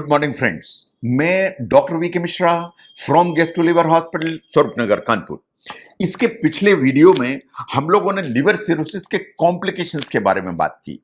Good morning friends. मैं doctor V K Mishra from gastro liver hospital Swarupnagar Kanpur. इसके पिछले video में हम लोगों ने लिवर सिरोसिस के कॉम्प्लिकेशंस के बारे में बात की।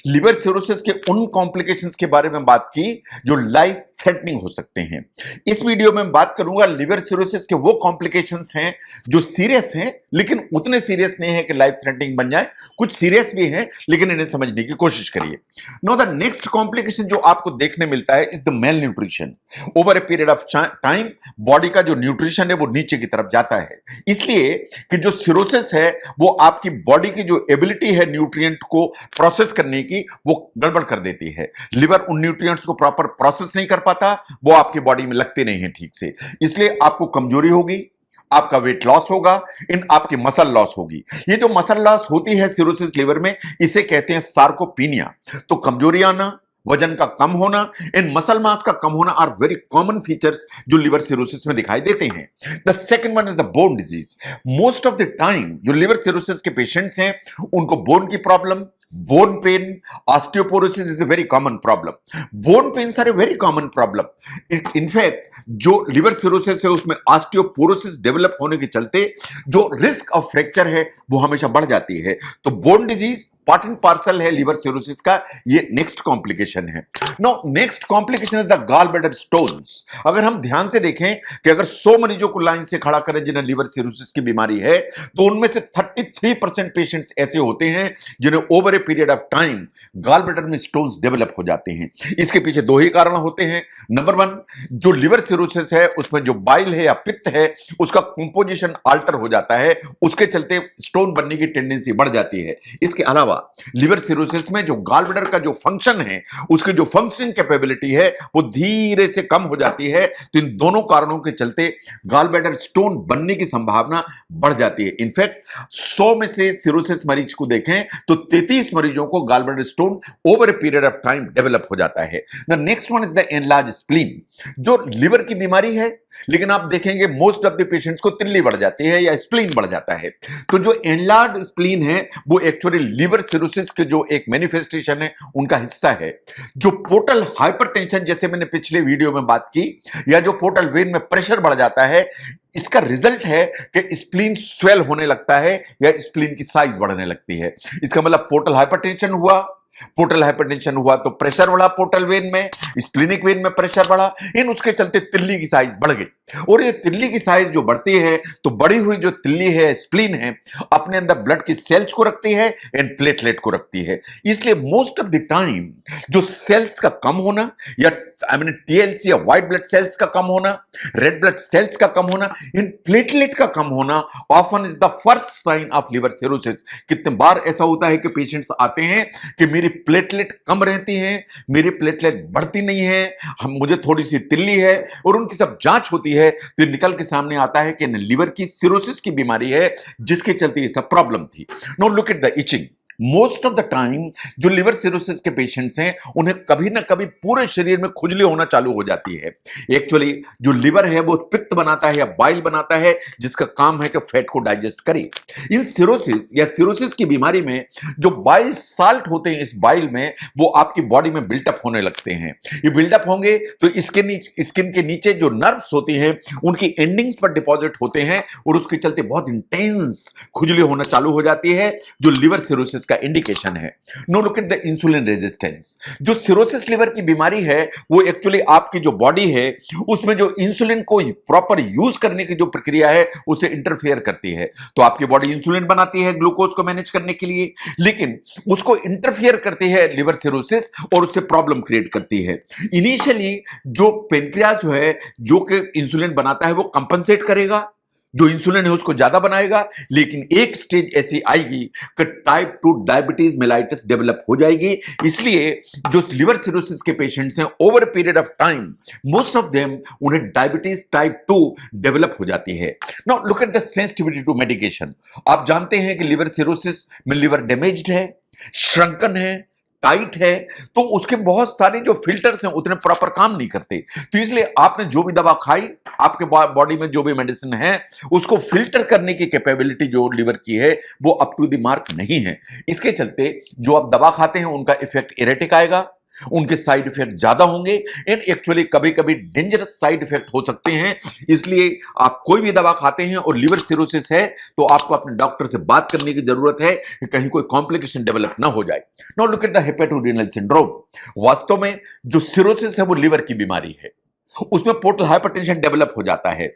लिवर सिरोसिस के उन कॉम्प्लिकेशंस के बारे में बात की जो लाइफ थ्रेटनिंग हो सकते हैं। इस वीडियो में बात करूंगा लिवर सिरोसिस के वो कॉम्प्लिकेशंस हैं जो सीरियस हैं लेकिन उतने सीरियस नहीं है कि लाइफ थ्रेटनिंग बन जाए। कुछ सीरियस भी हैं लेकिन इन्हें समझने की कोशिश करिए। नाउ द नेक्स्ट कॉम्प्लिकेशन जो आपको देखने मिलता है is the mail nutrition. Over a period of time body का जो न्यूट्रिशन है वो नीचे की तरफ जाता है, इसलिए कि जो सिरोसिस है वो आपकी बॉडी की जो एबिलिटी है न्यूट्रिएंट को प्रोसेस करने की वो गड़बड़ कर देती है। लिवर उन न्यूट्रिएंट्स को प्रॉपर प्रोसेस नहीं कर पाता, वो आपकी बॉडी में लगते नहीं है ठीक से, इसलिए आपको कमजोरी होगी, आपका वेट लॉस होगा, इन आपकी मसल लॉस होगी। ये जो मसल लॉस होती है सिरोसिस लिवर में इसे कहते हैं सार्कोपीनिया। तो कमजोरी आना, वजन का कम होना, इन मसल मास का कम होना आर वेरी कॉमन फीचर्स जो लिवर सिरोसिस में दिखाई देते हैं। The second one is the bone disease. Most of the time जो लिवर सिरोसिस के पेशेंट्स हैं उनको बोन की problem, bone pain, osteoporosis is a very common problem. Bone pains are a very common problem. In fact जो liver cirrhosis है उसमें osteoporosis develop होने के चलते जो रिस्क ऑफ फ्रैक्चर है वो हमेशा बढ़ जाती है। तो bone disease part and parcel है लिवर सिरोसिस का, ये नेक्स्ट कॉम्प्लिकेशन है। Now next complication is the gall bladder stones. अगर हम ध्यान से देखें कि अगर 100 मरीजों को लाइन से खड़ा करें जिन्हें लिवर सिरोसिस की बीमारी है तो उनमें से 33% पेशेंट्स ऐसे होते हैं जिन्हें over a period of time gall bladder में स्टोन्स डेवलप हो जाते हैं। इसके पीछे दो ही कारण होते हैं। नंबर वन, जो लिवर सिरोसिस है उसमें जो बाइल है या पित्त है उसका कंपोजिशन अल्टर हो जाता है, उसके चलते स्टोन बनने की टेंडेंसी बढ़ जाती है। इसके अलावा लिवर सिरोसिस में जो गॉल ब्लैडर का जो फंक्शन है उसकी जो फंक्शनिंग कैपेबिलिटी है वो धीरे से कम हो जाती है। तो इन दोनों कारणों के चलते गॉल ब्लैडर स्टोन बनने की संभावना बढ़ जाती है। इनफैक्ट 100 में से सिरोसिस मरीज को देखें तो 33 मरीजों को gall bladder stone over a period of time develop हो जाता है। The next one is the enlarge spleen. जो लिवर की बीमारी है लेकिन आप देखेंगे मोस्ट ऑफ द पेशेंट्स को तिल्ली बढ़ जाती है या स्प्लीन बढ़ जाता है। तो जो एनलार्ज स्प्लीन है वो एक्चुअली लिवर सिरोसिस के जो एक मैनिफेस्टेशन है उनका हिस्सा है। जो पोर्टल हाइपरटेंशन जैसे मैंने पिछले वीडियो में बात की या जो पोर्टल वेन में प्रेशर बढ़ जाता है इसका रिजल्ट है कि स्प्लीन स्वेल होने लगता है या स्प्लीन की साइज बढ़ने लगती है। इसका मतलब पोर्टल हाइपरटेंशन हुआ, पोर्टल हाइपरटेंशन हुआ तो प्रेशर बढ़ा पोर्टल वेन में, स्प्लीनिक वेन में प्रेशर बढ़ा, इन उसके चलते तिल्ली की साइज बढ़ गई। और ये तिल्ली की साइज जो बढ़ती है तो बढ़ी हुई जो तिल्ली है स्प्लीन है अपने अंदर ब्लड की सेल्स को रखती है एंड प्लेटलेट को रखती है। इसलिए मोस्ट ऑफ द टाइम जो सेल्स का कम होना या टीएलसी या व्हाइट ब्लड सेल्स का कम होना, रेड ब्लड सेल्स का कम होना, इन प्लेटलेट का कम होना often is the first sign of liver cirrhosis. कितने बार ऐसा होता है कि पेशेंट्स आते हैं कि मेरी प्लेटलेट कम रहती है, मेरी प्लेटलेट बढ़ती नहीं है, मुझे थोड़ी सी तिल्ली है, और उनकी सब जांच होती है तो निकल के सामने आता है कि लिवर की सिरोसिस की बीमारी है जिसके चलते ये सब प्रॉब्लम थी। Now look at the itching. Most of the time जो लिवर सिरोसिस के पेशेंट्स हैं उन्हें कभी ना कभी पूरे शरीर में खुजली होना चालू हो जाती है। एक्चुअली जो लिवर है वो पित्त बनाता है या बाइल बनाता है जिसका काम है कि फैट को डाइजेस्ट करे। इन सिरोसिस या सिरोसिस की बीमारी में जो बाइल साल्ट होते हैं इस बाइल में वो आपकी बॉडी में बिल्टअप होने लगते हैं। ये बिल्टअप होंगे तो स्किन के नीचे जो नर्व्स होती हैं उनकी एंडिंग्स पर डिपॉजिट होते हैं और उसके चलते बहुत इंटेंस खुजली होना चालू हो जाती है जो लिवर सिरोसिस का इंडिकेशन है। Now look at the insulin resistance. जो सिरोसिस लिवर की बीमारी है वो एक्चुअली आपकी जो बॉडी है उसमें जो इंसुलिन को प्रॉपर यूज करने की जो प्रक्रिया है उसे इंटरफेयर करती है। तो आपकी बॉडी इंसुलिन बनाती है ग्लूकोज को मैनेज करने के लिए, लेकिन उसको इंटरफेयर करती है लिवर सिरोसिस और उससे प्रॉब्लम क्रिएट करती है। इनिशियली जो पेनक्रियास है जो कि इंसुलिन बनाता है वो कंपनसेट करेगा, जो इंसुलिन है उसको ज्यादा बनाएगा, लेकिन एक स्टेज ऐसी आएगी कि टाइप 2 डायबिटीज मेलाइटिस डेवलप हो जाएगी। इसलिए जो लिवर सिरोसिस के पेशेंट्स हैं over period of time most of them उन्हें डायबिटीज टाइप 2 डेवलप हो जाती है। Now look at the sensitivity to medication. आप जानते हैं कि लिवर सिरोसिस में लिवर डैमेज्ड है, श्रंकन है, टाइट है, तो उसके बहुत सारे जो फिल्टर्स हैं उतने प्रॉपर काम नहीं करते। तो इसलिए आपने जो भी दवा खाई, आपके बॉडी में जो भी मेडिसिन है उसको फिल्टर करने की कैपेबिलिटी जो लिवर की है वो अप टू द मार्क नहीं है। इसके चलते जो आप दवा खाते हैं उनका इफेक्ट एरेटिक आएगा, उनके साइड इफेक्ट ज्यादा होंगे एंड एक्चुअली कभी कभी डेंजरस साइड इफेक्ट हो सकते हैं। इसलिए आप कोई भी दवा खाते हैं और लिवर सिरोसिस है तो आपको अपने डॉक्टर से बात करने की जरूरत है कि कहीं कोई कॉम्प्लिकेशन डेवलप ना हो जाए। Now look at the hepatorenal syndrome. वास्तव में जो सिरोसिस है वो लिवर की बीमारी है, उसमें पोर्टल हाइपरटेंशन डेवलप हो जाता है,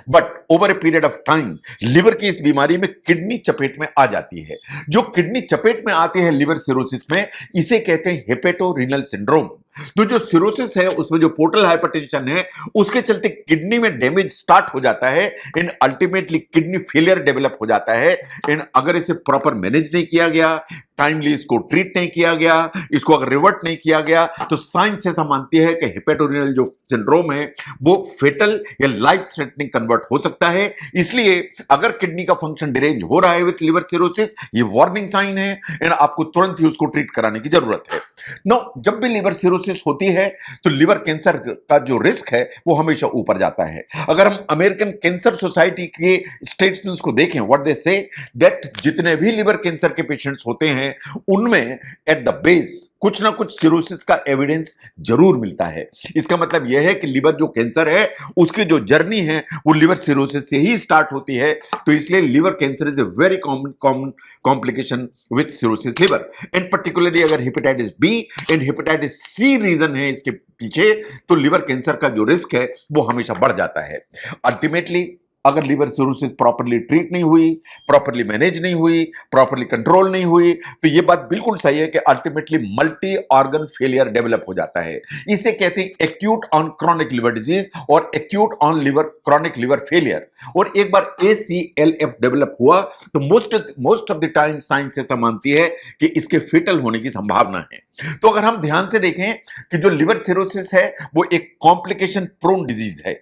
but over a period of time liver की इस बीमारी में किडनी चपेट में आ जाती है। जो किडनी चपेट में आती है लिवर सिरोसिस में, इसे कहते हैं हेपेटोरेनल सिंड्रोम। तो जो सिरोसिस है उसमें जो पोर्टल हाइपरटेंशन है उसके चलते किडनी में डैमेज स्टार्ट हो जाता है and ultimately kidney failure develop हो जाता है। एंड अगर इसे प्रॉपर मैनेज नहीं किया गया, टाइमली इसको ट्रीट नहीं किया गया, इसको अगर रिवर्ट नहीं किया गया, तो साइंस ऐसा मानती है कि हेपेटोरेनल जो सिंड्रोम है वो फेटल या लाइफ थ्रेटनिंग कन्वर्ट हो सकता है। इसलिए अगर किडनी का फंक्शन डिरेंज हो रहा है विथ लिवर सिरोसिस, ये वार्निंग साइन है एंड आपको तुरंत ही उसको ट्रीट कराने की जरूरत है। नो, जब भी लिवर सिरोसिस होती है तो लिवर कैंसर का जो रिस्क है वो हमेशा ऊपर जाता है। अगर हम अमेरिकन कैंसर सोसाइटी के स्टेटमेंट्स को देखें, व्हाट दे से दैट जितने भी लिवर कैंसर के पेशेंट्स होते हैं उनमें एट द बेस कुछ ना कुछ सिरोसिस का एविडेंस जरूर मिलता है। इसका मतलब यह है कि लिवर जो कैंसर है उसकी जो जर्नी है वो लिवर सिरोसिस से ही स्टार्ट होती है। तो इसलिए liver cancer is a very common complication with cirrhosis liver and particularly अगर hepatitis B and hepatitis C reason है इसके पीछे, तो लिवर कैंसर का जो रिस्क है वो हमेशा बढ़ जाता है। अल्टीमेटली अगर लिवर सिरोसिस प्रॉपर्ली ट्रीट नहीं हुई, प्रॉपर्ली मैनेज नहीं हुई, प्रॉपर्ली कंट्रोल नहीं हुई, तो ये बात बिल्कुल सही है कि ultimately multi organ failure develop हो जाता है। इसे कहते हैं acute on chronic liver disease और acute on liver chronic liver failure. और एक बार ACLF डेवलप हुआ तो most of the time science ऐसा मानती है कि इसके फेटल होने की संभावना है। तो अगर हम ध्यान से देखें कि जो लिवर सिरोसिस है वो एक कॉम्प्लिकेशन प्रोन डिजीज है।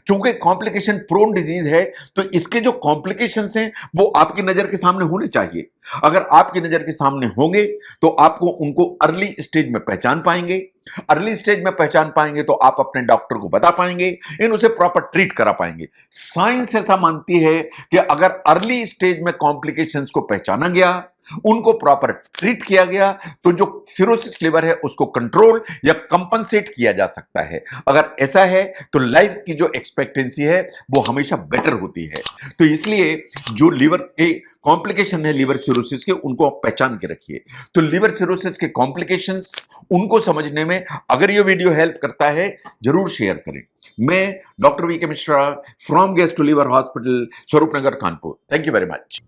क्योंकि कॉम्प्लिकेशन प्रोन डिजीज है तो इसके जो कॉम्प्लिकेशंस हैं वो आपकी नजर के सामने होने चाहिए। अगर आपकी नजर के सामने होंगे तो आपको उनको अर्ली स्टेज में पहचान पाएंगे। अर्ली स्टेज में पहचान पाएंगे तो आप अपने डॉक्टर को बता पाएंगे, इन उसे प्रॉपर ट्रीट करा पाएंगे। साइंस ऐसा मानती है कि अगर अर्ली स्टेज में कॉम्प्लिकेशंस को पहचाना गया, उनको प्रॉपर ट्रीट किया गया, तो जो सिरोसिस लिवर है उसको कंट्रोल या कंपनसेट किया जा सकता है। अगर ऐसा है तो लाइफ की जो एक्सपेक्टेंसी है वो हमेशा बेटर होती है। तो इसलिए जो लिवर के कॉम्प्लिकेशन है लिवर सिरोसिस के, उनको आप पहचान के रखिए। तो लिवर सिरोसिस के कॉम्प्लिकेशंस उनको समझने में अगर ये वीडियो हेल्प करता है जरूर शेयर करें। मैं doctor V K Mishra from gastro liver hospital, Swaroop Nagar, Kanpur. Thank you very much.